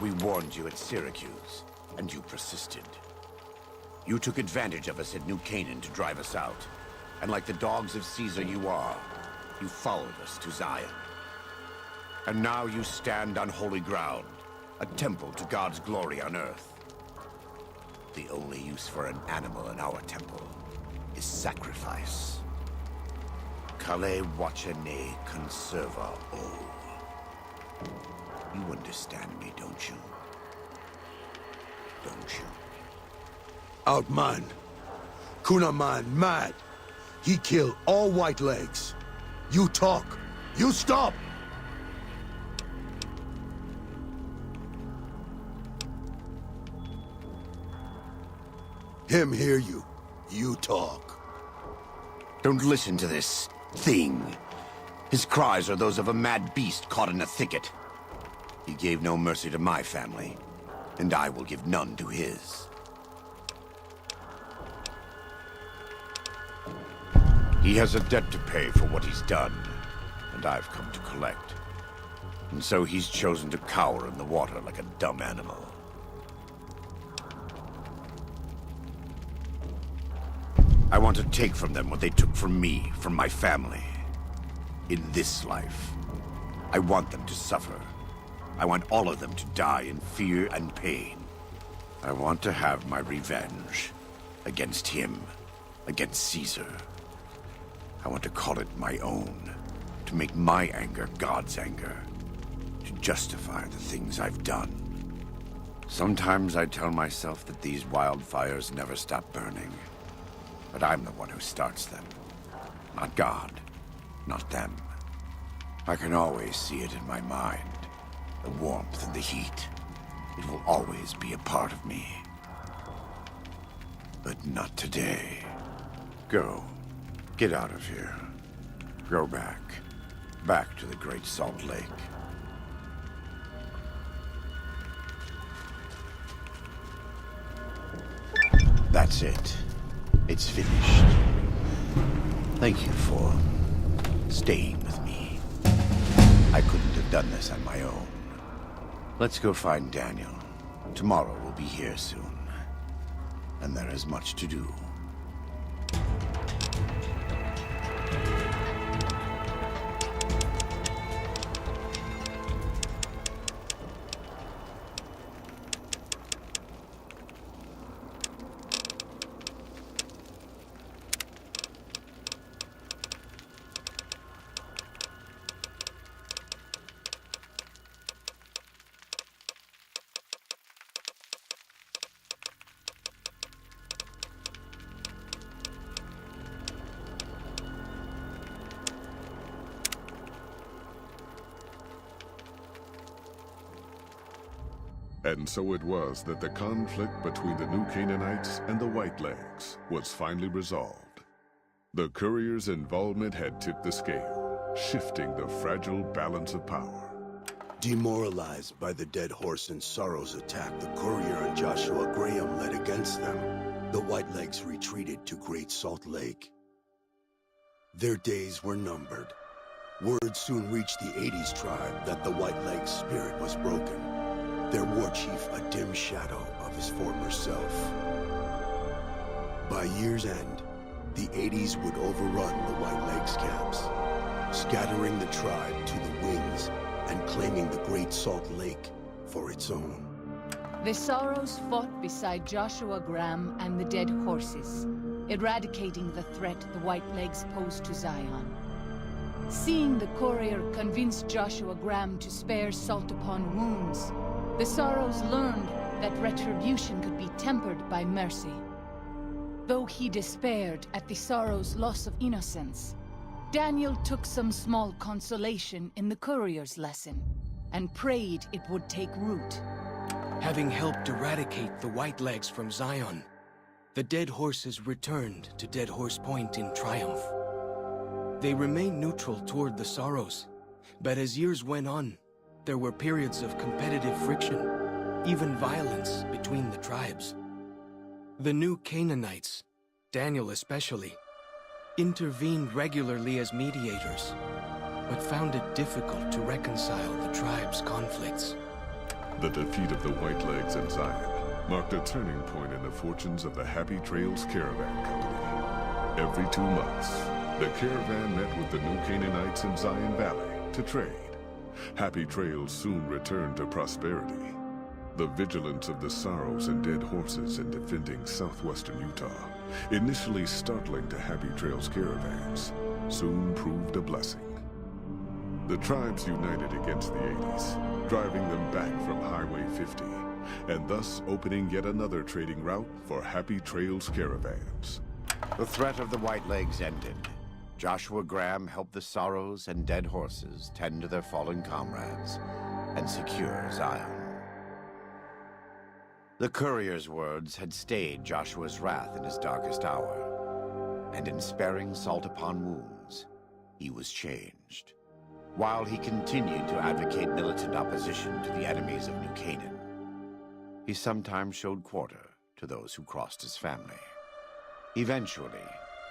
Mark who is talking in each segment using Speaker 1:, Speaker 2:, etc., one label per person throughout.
Speaker 1: We warned you at Syracuse, and you persisted. You took advantage of us at New Canaan to drive us out. And like the dogs of Caesar you are, you followed us to Zion. And now you stand on holy ground, a temple to God's glory on earth. The only use for an animal in our temple is sacrifice. Kale wachane conserva o. You understand me, don't you? Don't you?
Speaker 2: Outman. Kunaman mad. He killed all white legs. You talk. You stop! Him hear you. You talk.
Speaker 1: Don't listen to this thing. His cries are those of a mad beast caught in a thicket. He gave no mercy to my family, and I will give none to his. He has a debt to pay for what he's done, and I've come to collect. And so he's chosen to cower in the water like a dumb animal. I want to take from them what they took from me, from my family. In this life, I want them to suffer. I want all of them to die in fear and pain. I want to have my revenge against him, against Caesar. I want to call it my own, to make my anger God's anger, to justify the things I've done. Sometimes I tell myself that these wildfires never stop burning, but I'm the one who starts them, not God, not them. I can always see it in my mind, the warmth and the heat. It will always be a part of me. But not today. Go. Get out of here. Go back. Back to the Great Salt Lake. That's it. It's finished. Thank you for staying with me. I couldn't have done this on my own. Let's go find Daniel. Tomorrow we'll be here soon. And there is much to do.
Speaker 3: And so it was that the conflict between the New Canaanites and the Whitelegs was finally resolved. The courier's involvement had tipped the scale, shifting the fragile balance of power.
Speaker 2: Demoralized by the Dead Horse and Sorrow's attack the courier and Joshua Graham led against them, the Whitelegs retreated to Great Salt Lake. Their days were numbered. Word soon reached the 80s tribe that the Whitelegs' spirit was broken. Their war chief a dim shadow of his former self. By year's end, the 80s would overrun the Whitelegs camps, scattering the tribe to the winds and claiming the Great Salt Lake for its own.
Speaker 4: The Sorrows fought beside Joshua Graham and the Dead Horses, eradicating the threat the Whitelegs posed to Zion. Seeing the courier convince Joshua Graham to spare salt upon wounds, the Sorrows learned that retribution could be tempered by mercy. Though he despaired at the Sorrows' loss of innocence, Daniel took some small consolation in the courier's lesson, and prayed it would take root.
Speaker 5: Having helped eradicate the Whitelegs from Zion, the Dead Horses returned to Dead Horse Point in triumph. They remained neutral toward the Sorrows, but as years went on, there were periods of competitive friction, even violence between the tribes. The New Canaanites, Daniel especially, intervened regularly as mediators, but found it difficult to reconcile the tribe's conflicts.
Speaker 3: The defeat of the Whitelegs and Zion marked a turning point in the fortunes of the Happy Trails Caravan Company. Every 2 months, the caravan met with the New Canaanites in Zion Valley to trade. Happy Trails soon returned to prosperity. The vigilance of the Sorrows and Dead Horses in defending southwestern Utah, initially startling to Happy Trails caravans, soon proved a blessing. The tribes united against the 80s, driving them back from Highway 50, and thus opening yet another trading route for Happy Trails caravans.
Speaker 1: The threat of the Whitelegs ended. Joshua Graham helped the Sorrows and Dead Horses tend to their fallen comrades and secure Zion. The courier's words had stayed Joshua's wrath in his darkest hour, and in sparing salt upon wounds, he was changed. While he continued to advocate militant opposition to the enemies of New Canaan, he sometimes showed quarter to those who crossed his family. Eventually,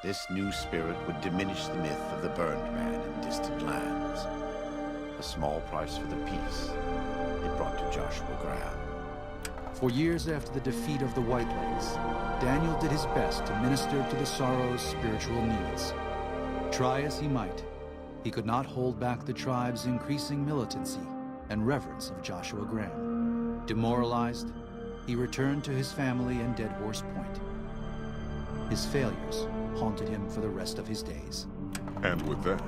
Speaker 1: this new spirit would diminish the myth of the burned man in distant lands, a small price for the peace it brought to Joshua Graham.
Speaker 6: For years after the defeat of the Whitelegs, Daniel did his best to minister to the Sorrows' spiritual needs. Try as he might, he could not hold back the tribe's increasing militancy and reverence of Joshua Graham. Demoralized, he returned to his family in Dead Horse Point. His failures haunted him for the rest of his days.
Speaker 3: And with that,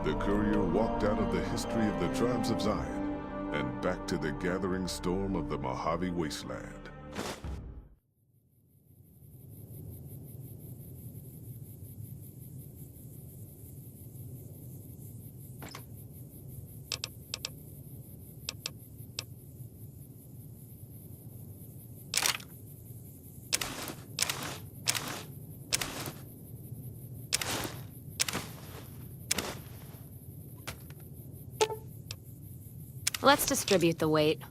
Speaker 3: the courier walked out of the history of the tribes of Zion and back to the gathering storm of the Mojave Wasteland.
Speaker 7: Let's distribute the weight.